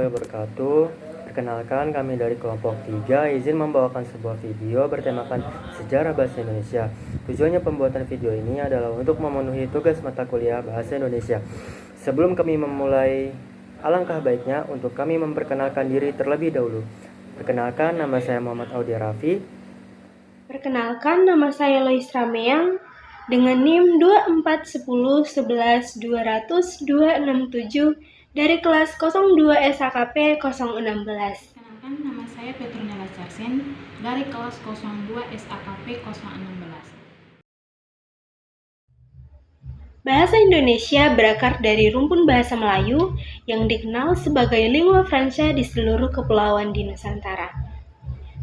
warahmatullahi wabarakatuh. Perkenalkan, kami dari kelompok 3 izin membawakan sebuah video bertemakan sejarah bahasa Indonesia. Tujuannya pembuatan video ini adalah untuk memenuhi tugas mata kuliah bahasa Indonesia. Sebelum kami memulai, alangkah baiknya untuk kami memperkenalkan diri terlebih dahulu. Perkenalkan, nama saya Muhammad Audi Raffi. Perkenalkan, nama saya Lois Rameang dengan NIM 241011200267 dari kelas 02 SAKP 016. Perkenalkan, nama saya Petronella Charsen dari kelas 02 SAKP 016. Bahasa Indonesia berakar dari rumpun bahasa Melayu yang dikenal sebagai lingua franca di seluruh kepulauan di Nusantara.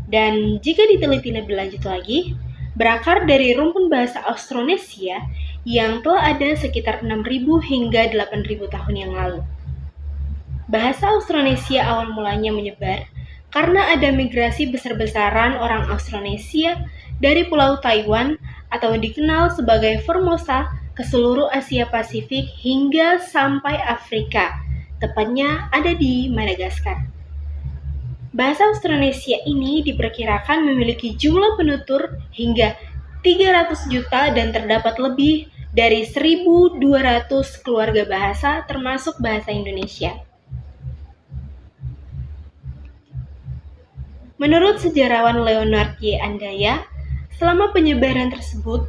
Dan jika diteliti lebih lanjut lagi, berakar dari rumpun bahasa Austronesia yang telah ada sekitar 6.000 hingga 8.000 tahun yang lalu. Bahasa Austronesia awal mulanya menyebar karena ada migrasi besar-besaran orang Austronesia dari Pulau Taiwan atau dikenal sebagai Formosa ke seluruh Asia Pasifik hingga sampai Afrika, tepatnya ada di Madagaskar. Bahasa Austronesia ini diperkirakan memiliki jumlah penutur hingga 300 juta dan terdapat lebih dari 1.200 keluarga bahasa termasuk bahasa Indonesia. Menurut sejarawan Leonard Y. Andaya, selama penyebaran tersebut,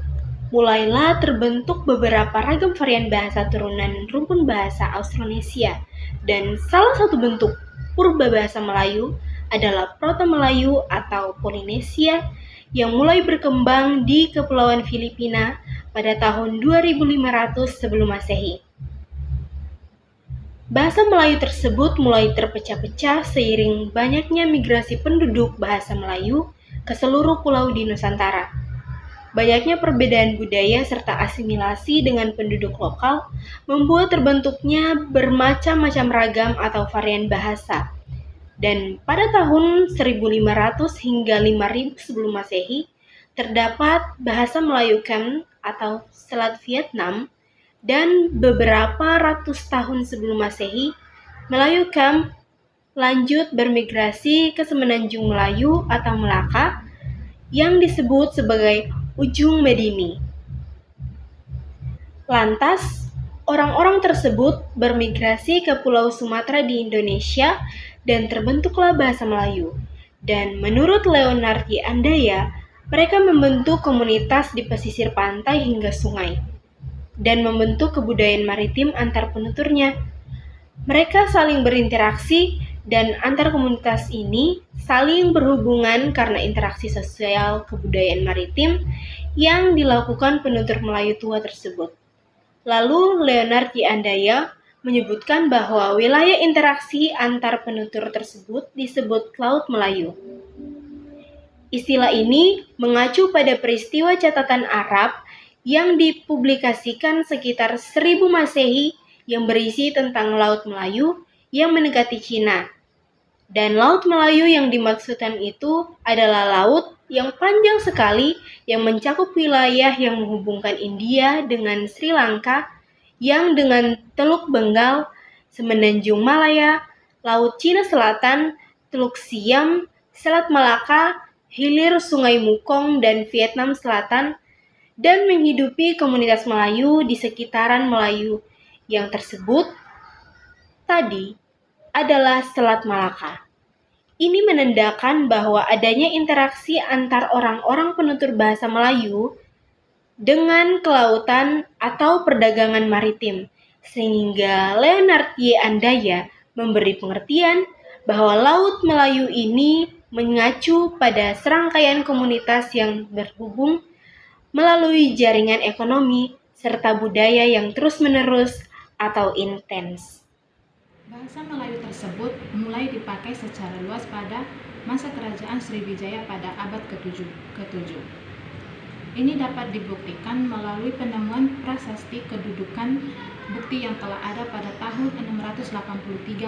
mulailah terbentuk beberapa ragam varian bahasa turunan rumpun bahasa Austronesia, dan salah satu bentuk purba bahasa Melayu adalah Proto-Melayu atau Polinesia yang mulai berkembang di Kepulauan Filipina pada tahun 2500 sebelum Masehi. Bahasa Melayu tersebut mulai terpecah-pecah seiring banyaknya migrasi penduduk bahasa Melayu ke seluruh pulau di Nusantara. Banyaknya perbedaan budaya serta asimilasi dengan penduduk lokal membuat terbentuknya bermacam-macam ragam atau varian bahasa. Dan pada tahun 1500 hingga 5000 sebelum Masehi, terdapat bahasa Melayu Khmer atau Selat Vietnam, dan beberapa ratus tahun sebelum Masehi, Melayu Khmer lanjut bermigrasi ke Semenanjung Melayu atau Melaka yang disebut sebagai Ujung Medini. Lantas, orang-orang tersebut bermigrasi ke Pulau Sumatera di Indonesia dan terbentuklah bahasa Melayu. Dan menurut Leonard Y. Andaya, mereka membentuk komunitas di pesisir pantai hingga sungai dan membentuk kebudayaan maritim antar penuturnya. Mereka saling berinteraksi dan antar komunitas ini saling berhubungan karena interaksi sosial kebudayaan maritim yang dilakukan penutur Melayu tua tersebut. Lalu Leonard Y. Andaya menyebutkan bahwa wilayah interaksi antar penutur tersebut disebut Laut Melayu. Istilah ini mengacu pada peristiwa catatan Arab yang dipublikasikan sekitar 1000 Masehi yang berisi tentang Laut Melayu yang mendekati Cina. Dan Laut Melayu yang dimaksudkan itu adalah laut yang panjang sekali yang mencakup wilayah yang menghubungkan India dengan Sri Lanka, yang dengan Teluk Bengal, Semenanjung Malaya, Laut Cina Selatan, Teluk Siam, Selat Malaka, hilir Sungai Mekong dan Vietnam Selatan, dan menghidupi komunitas Melayu di sekitaran Melayu yang tersebut tadi adalah Selat Malaka. Ini menandakan bahwa adanya interaksi antar orang-orang penutur bahasa Melayu dengan kelautan atau perdagangan maritim, sehingga Leonard Y. Andaya memberi pengertian bahwa Laut Melayu ini mengacu pada serangkaian komunitas yang berhubung melalui jaringan ekonomi serta budaya yang terus-menerus atau intens. Bahasa Melayu tersebut mulai dipakai secara luas pada masa kerajaan Sriwijaya pada abad ke-7. Ini dapat dibuktikan melalui penemuan prasasti kedudukan bukti yang telah ada pada tahun 683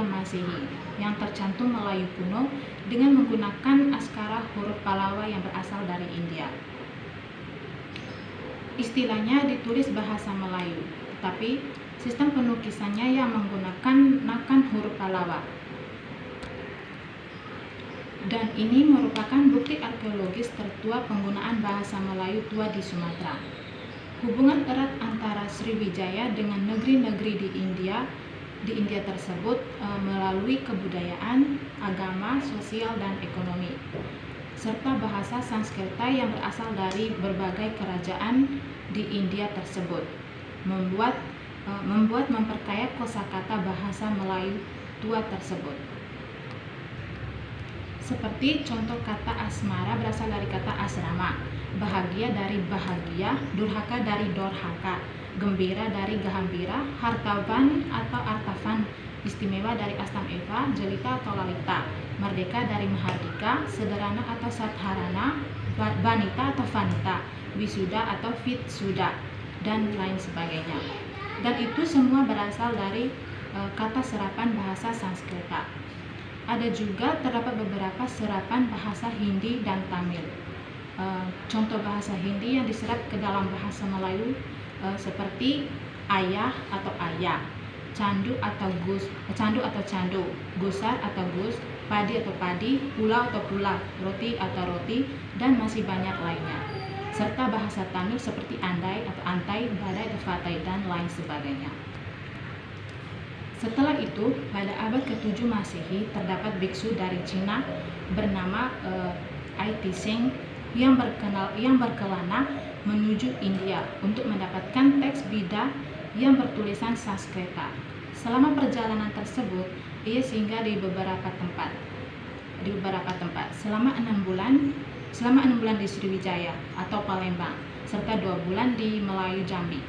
Masehi yang tercantum Melayu kuno dengan menggunakan aksara huruf Pallawa yang berasal dari India. Istilahnya ditulis bahasa Melayu, tetapi sistem penulisannya yang menggunakan nakan huruf Pallawa. dan ini merupakan bukti arkeologis tertua penggunaan bahasa Melayu tua di Sumatera. Hubungan erat antara Sriwijaya dengan negeri-negeri di India tersebut melalui kebudayaan, agama, sosial, dan ekonomi, serta bahasa Sanskerta yang berasal dari berbagai kerajaan di India tersebut, membuat memperkaya kosakata bahasa Melayu tua tersebut. Seperti contoh kata asmara berasal dari kata asrama, bahagia dari bahagia, durhaka dari dorhaka, gembira dari gahambira, hartawan atau artafan, istimewa dari astam eva, jelita atau lalita, merdeka dari mahardika, sederhana atau sadharana, vanita atau vanita, wisuda atau vitsuda, dan lain sebagainya. Dan itu semua berasal dari kata serapan bahasa Sanskerta. Ada juga terdapat beberapa serapan bahasa Hindi dan Tamil. Contoh bahasa Hindi yang diserap ke dalam bahasa Melayu seperti ayah atau ayah, candu atau candu, gusar atau gus, padi atau padi, pulau atau pulau, roti atau roti, dan masih banyak lainnya. Serta bahasa Tamil seperti andai atau antai, badai atau fatai, dan lain sebagainya. Setelah itu, pada abad ke-7 Masehi terdapat biksu dari Cina bernama Ai Tiseng yang berkelana menuju India untuk mendapatkan teks Bida yang bertulisan Sanskerta. Selama perjalanan tersebut, ia singgah di beberapa tempat. Selama 6 bulan di Sriwijaya atau Palembang, serta 2 bulan di Melayu Jambi.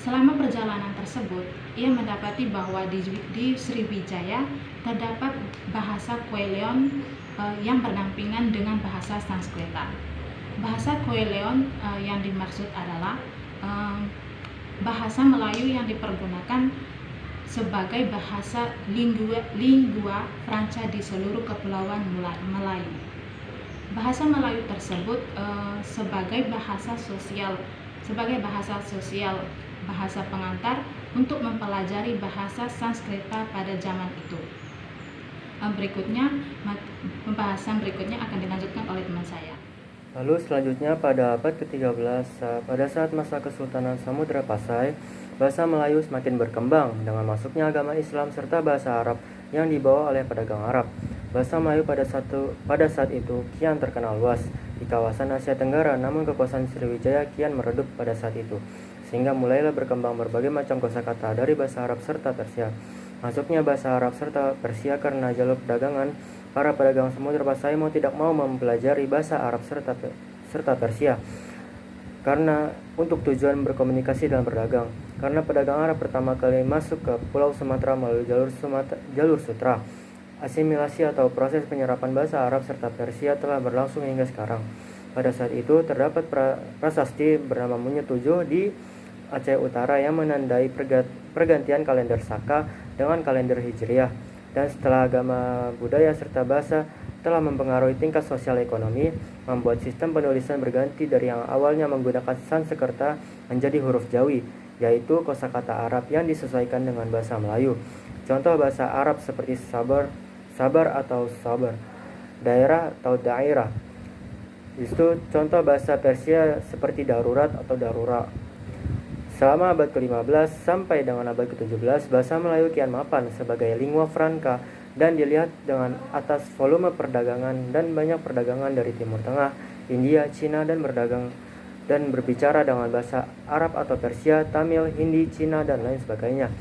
Selama perjalanan tersebut, ia mendapati bahwa di Sriwijaya terdapat bahasa Kweleon yang berdampingan dengan bahasa Sanskerta. Bahasa Kweleon yang dimaksud adalah bahasa Melayu yang dipergunakan sebagai bahasa lingua franca di seluruh kepulauan Melayu. Bahasa Melayu tersebut sebagai bahasa sosial, bahasa pengantar untuk mempelajari bahasa Sanskerta pada zaman itu. Pembahasan berikutnya akan dilanjutkan oleh teman saya. Lalu selanjutnya pada abad ke-13, pada saat masa Kesultanan Samudra Pasai, bahasa Melayu semakin berkembang dengan masuknya agama Islam serta bahasa Arab yang dibawa oleh pedagang Arab. Bahasa Melayu pada saat itu kian terkenal luas di kawasan Asia Tenggara, namun kekuasaan Sriwijaya kian meredup pada saat itu, sehingga mulailah berkembang berbagai macam kosakata dari bahasa Arab serta Persia. Masuknya bahasa Arab serta Persia karena jalur perdagangan, para pedagang Samudra Pasai mau tidak mau mempelajari bahasa Arab serta Persia karena untuk tujuan berkomunikasi dan berdagang. Karena pedagang Arab pertama kali masuk ke Pulau Sumatera melalui jalur sutra, asimilasi atau proses penyerapan bahasa Arab serta Persia telah berlangsung hingga sekarang. Pada saat itu terdapat prasasti bernama Munyut 7 di Aceh Utara yang menandai pergantian kalender Saka dengan kalender Hijriah. Dan setelah agama, budaya serta bahasa telah mempengaruhi tingkat sosial ekonomi, membuat sistem penulisan berganti dari yang awalnya menggunakan Sanskerta menjadi huruf Jawi, yaitu kosakata Arab yang disesuaikan dengan bahasa Melayu. Contoh bahasa Arab seperti sabar atau sabar, daerah atau daerah. Itu contoh bahasa Persia seperti darurat atau darura. Selama abad ke-15 sampai dengan abad ke-17, bahasa Melayu kian mapan sebagai lingua franca dan dilihat dengan atas volume perdagangan dan banyak perdagangan dari Timur Tengah, India, Cina dan berbicara dengan bahasa Arab atau Persia, Tamil, Hindi, Cina dan lain sebagainya.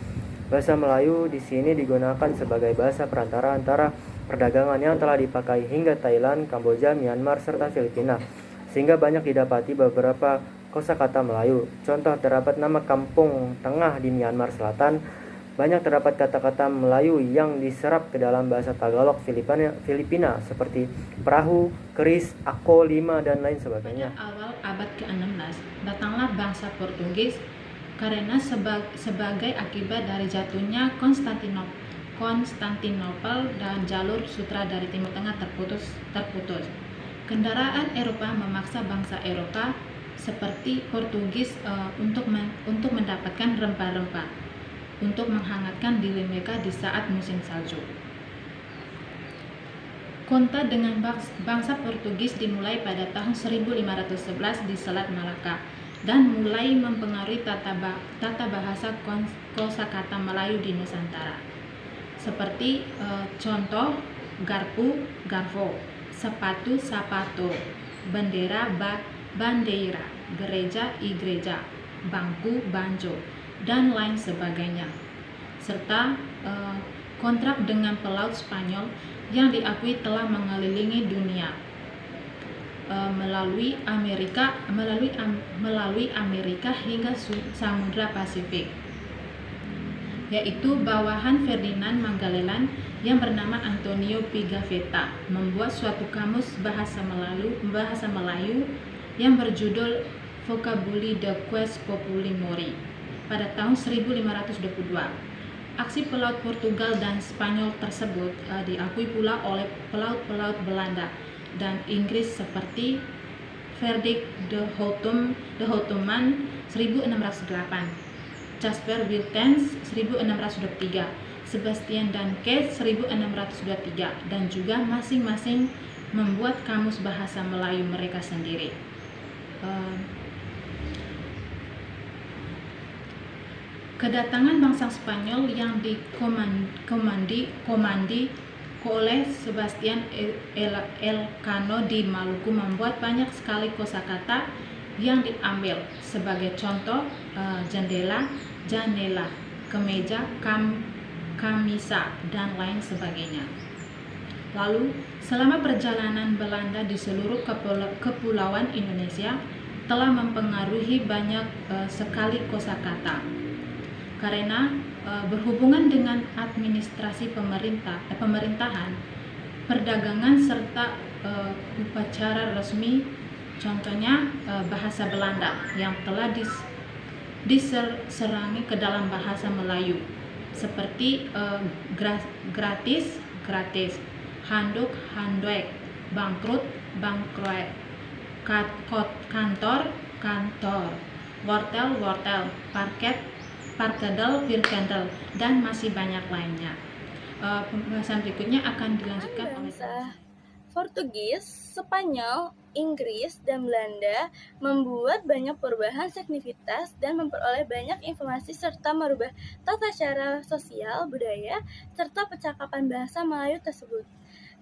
Bahasa Melayu di sini digunakan sebagai bahasa perantara antara perdagangan yang telah dipakai hingga Thailand, Kamboja, Myanmar serta Filipina, sehingga banyak didapati beberapa kosakata Melayu. Contoh terdapat nama kampung tengah di Myanmar Selatan. Banyak terdapat kata-kata Melayu yang diserap ke dalam bahasa Tagalog Filipina seperti perahu, keris, ako, lima dan lain sebagainya. Pada awal abad ke-16 datanglah bangsa Portugis karena sebagai akibat dari jatuhnya Konstantinopel dan jalur sutra dari Timur Tengah terputus. Kendaraan Eropa memaksa bangsa Eropa seperti Portugis untuk mendapatkan rempah-rempah untuk menghangatkan diri mereka di saat musim salju. kontak dengan bangsa Portugis dimulai pada tahun 1511 di Selat Malaka dan mulai mempengaruhi tata bahasa kosakata Melayu di Nusantara. Seperti contoh garpu, garvo, sepatu, sapato, bendera, bandeira, gereja, igreja, bangku, banjo, dan lain sebagainya. Serta kontrak dengan pelaut Spanyol yang diakui telah mengelilingi dunia melalui Amerika hingga Samudra Pasifik, yaitu bawahan Ferdinand Magellan yang bernama Antonio Pigafetta membuat suatu kamus bahasa Melayu yang berjudul Vocabuli de Ques Populi Mori pada tahun 1522. Aksi pelaut Portugal dan Spanyol tersebut diakui pula oleh pelaut-pelaut Belanda dan Inggris seperti Frederik de Houteman 1608, Jasper Wiltens 1623, Sebastian Danke 1623, dan juga masing-masing membuat kamus bahasa Melayu mereka sendiri. Kedatangan bangsa Spanyol yang dikomandi oleh Sebastian Elcano di Maluku membuat banyak sekali kosakata yang diambil. Sebagai contoh, jendela, janela, kemeja, kamisa, dan lain sebagainya. Lalu, selama perjalanan Belanda di seluruh kepulauan Indonesia telah mempengaruhi banyak sekali kosakata. Karena berhubungan dengan administrasi pemerintahan, perdagangan, serta upacara resmi, contohnya bahasa Belanda yang telah diserangi ke dalam bahasa Melayu, seperti gratis, handuk, handuk, bangkrut, kantor, wortel, parkedel, virkendel, dan masih banyak lainnya. Pembahasan berikutnya akan dilanjutkan oleh bangsa Portugis, Spanyol, Inggris, dan Belanda membuat banyak perubahan signifikan dan memperoleh banyak informasi serta merubah tata cara sosial, budaya, serta percakapan bahasa Melayu tersebut.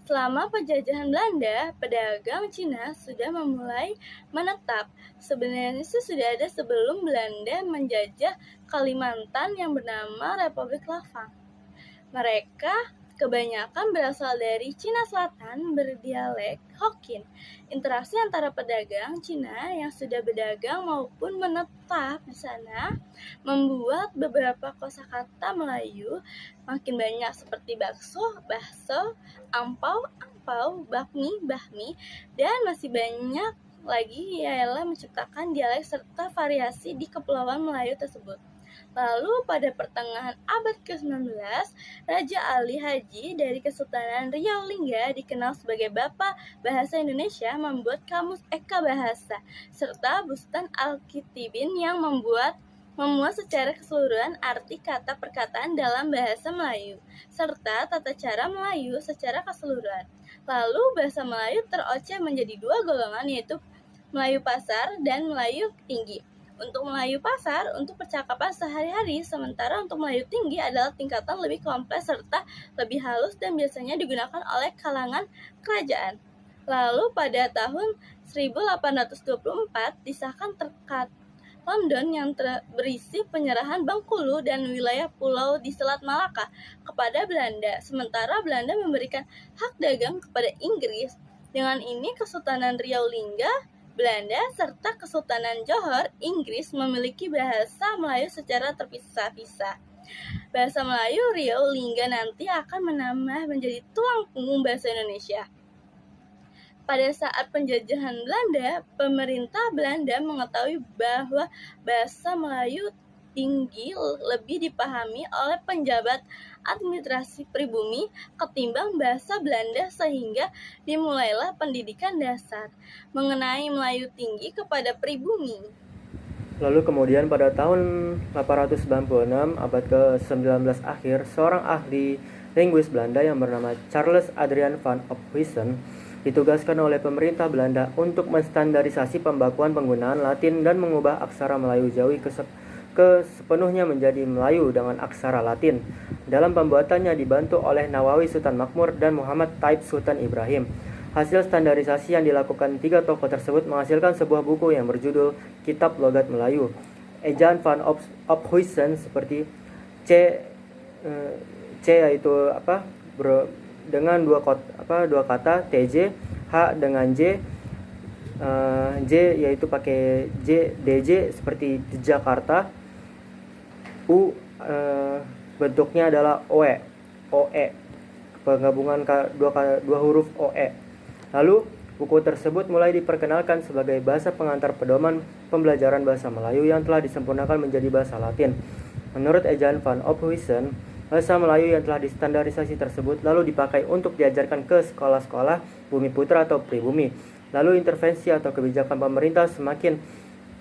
Selama penjajahan Belanda, pedagang Cina sudah memulai menetap. Sebenarnya sudah ada sebelum Belanda menjajah Kalimantan yang bernama Republik Lafang. Mereka kebanyakan berasal dari Cina Selatan berdialek Hokkien. Interaksi antara pedagang Cina yang sudah berdagang maupun menetap di sana membuat beberapa kosakata Melayu makin banyak seperti bakso, bahso, ampau, bahmi, dan masih banyak lagi ialah menciptakan dialek serta variasi di kepulauan Melayu tersebut. Lalu pada pertengahan abad ke-19, Raja Ali Haji dari Kesultanan Riau Lingga dikenal sebagai Bapak Bahasa Indonesia membuat Kamus Eka Bahasa serta Bustan Al-Kitibin yang memuat secara keseluruhan arti kata perkataan dalam bahasa Melayu serta tata cara Melayu secara keseluruhan. Lalu bahasa Melayu teroceh menjadi dua golongan, yaitu Melayu Pasar dan Melayu Tinggi. Untuk Melayu Pasar untuk percakapan sehari-hari, sementara untuk Melayu Tinggi adalah tingkatan lebih kompleks serta lebih halus dan biasanya digunakan oleh kalangan kerajaan. Lalu pada tahun 1824 disahkan Treaty London yang berisi penyerahan Bengkulu dan wilayah pulau di Selat Malaka kepada Belanda, sementara Belanda memberikan hak dagang kepada Inggris. Dengan ini Kesultanan Riau Lingga Belanda serta Kesultanan Johor Inggris memiliki bahasa Melayu secara terpisah-pisah. Bahasa Melayu Riau Lingga nanti akan menambah menjadi tulang punggung bahasa Indonesia. Pada saat penjajahan Belanda, pemerintah Belanda mengetahui bahwa bahasa Melayu Tinggi lebih dipahami oleh penjabat administrasi pribumi ketimbang bahasa Belanda, sehingga dimulailah pendidikan dasar mengenai Melayu Tinggi kepada pribumi. Lalu kemudian pada tahun 896, abad ke-19 akhir, seorang ahli linguis Belanda yang bernama Charles Adrian van Ophuijsen ditugaskan oleh pemerintah Belanda untuk menstandarisasi pembakuan penggunaan Latin dan mengubah aksara Melayu Jawi sepenuhnya menjadi Melayu dengan aksara Latin. Dalam pembuatannya dibantu oleh Nawawi Sultan Makmur dan Muhammad Taib Sultan Ibrahim. Hasil standarisasi yang dilakukan tiga tokoh tersebut menghasilkan sebuah buku yang berjudul Kitab Logat Melayu. Ejaan van Ophuijsen seperti C yaitu dengan dua kata TJ, H dengan J, J yaitu pakai DJ seperti Jakarta, U bentuknya adalah OE, penggabungan dua huruf OE. Lalu, buku tersebut mulai diperkenalkan sebagai bahasa pengantar pedoman pembelajaran bahasa Melayu yang telah disempurnakan menjadi bahasa Latin. Menurut ejaan van Ophuijsen, bahasa Melayu yang telah distandarisasi tersebut lalu dipakai untuk diajarkan ke sekolah-sekolah Bumi Putra atau pribumi. Lalu intervensi atau kebijakan pemerintah semakin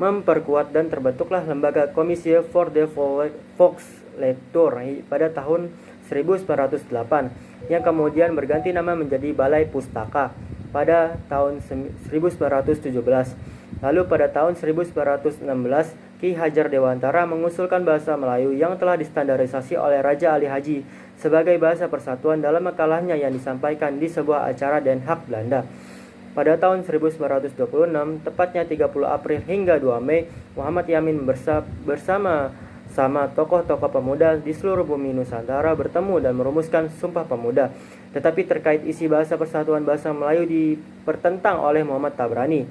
memperkuat dan terbentuklah lembaga Commissie voor de Volkslectuur pada tahun 1908 yang kemudian berganti nama menjadi Balai Pustaka pada tahun 1917. Lalu pada tahun 1916, Ki Hajar Dewantara mengusulkan bahasa Melayu yang telah distandarisasi oleh Raja Ali Haji sebagai bahasa persatuan dalam makalahnya yang disampaikan di sebuah acara Den Haag Belanda. Pada tahun 1926, tepatnya 30 April hingga 2 Mei, Muhammad Yamin bersama tokoh-tokoh pemuda di seluruh bumi Nusantara bertemu dan merumuskan Sumpah Pemuda. Tetapi terkait isi bahasa persatuan bahasa Melayu dipertentang oleh Muhammad Tabrani.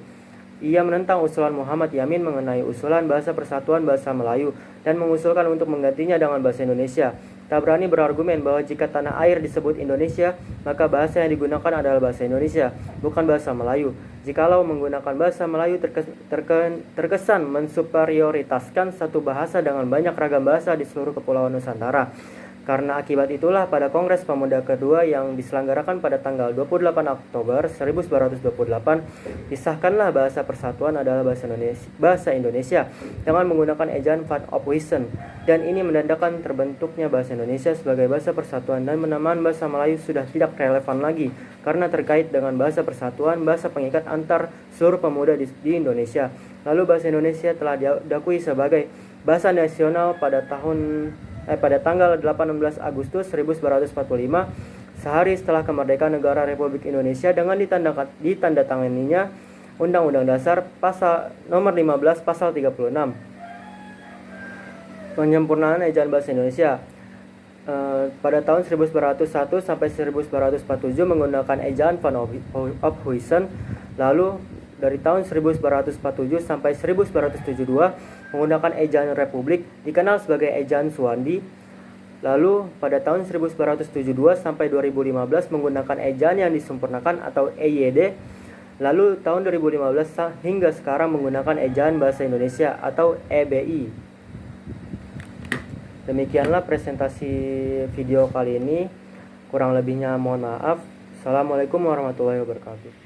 Ia menentang usulan Muhammad Yamin mengenai usulan bahasa persatuan bahasa Melayu dan mengusulkan untuk menggantinya dengan bahasa Indonesia. Tabrani berargumen bahwa jika tanah air disebut Indonesia, maka bahasa yang digunakan adalah bahasa Indonesia, bukan bahasa Melayu. Jikalau menggunakan bahasa Melayu terkesan mensuperioritaskan satu bahasa dengan banyak ragam bahasa di seluruh kepulauan Nusantara. Karena akibat itulah pada Kongres Pemuda kedua yang diselenggarakan pada tanggal 28 Oktober 1928, disahkanlah bahasa persatuan adalah bahasa Indonesia dengan menggunakan ejaan van Ophuijsen, dan ini menandakan terbentuknya bahasa Indonesia sebagai bahasa persatuan dan penamaan bahasa Melayu sudah tidak relevan lagi karena terkait dengan bahasa persatuan, bahasa pengikat antar seluruh pemuda di Indonesia. Lalu bahasa Indonesia telah diakui sebagai bahasa nasional pada tanggal 18 Agustus 1945, sehari setelah kemerdekaan negara Republik Indonesia dengan ditandatanganinya Undang-Undang Dasar nomor 15 pasal 36. Penyempurnaan ejaan bahasa Indonesia pada tahun 1901 sampai 1947 menggunakan ejaan van Ophuijsen. Lalu dari tahun 1947 sampai 1972 menggunakan ejaan Republik dikenal sebagai ejaan Suwandi. Lalu pada tahun 1972 sampai 2015 menggunakan ejaan yang disempurnakan atau EYD. Lalu tahun 2015 hingga sekarang menggunakan ejaan Bahasa Indonesia atau EBI. Demikianlah presentasi video kali ini. Kurang lebihnya mohon maaf. Assalamualaikum warahmatullahi wabarakatuh.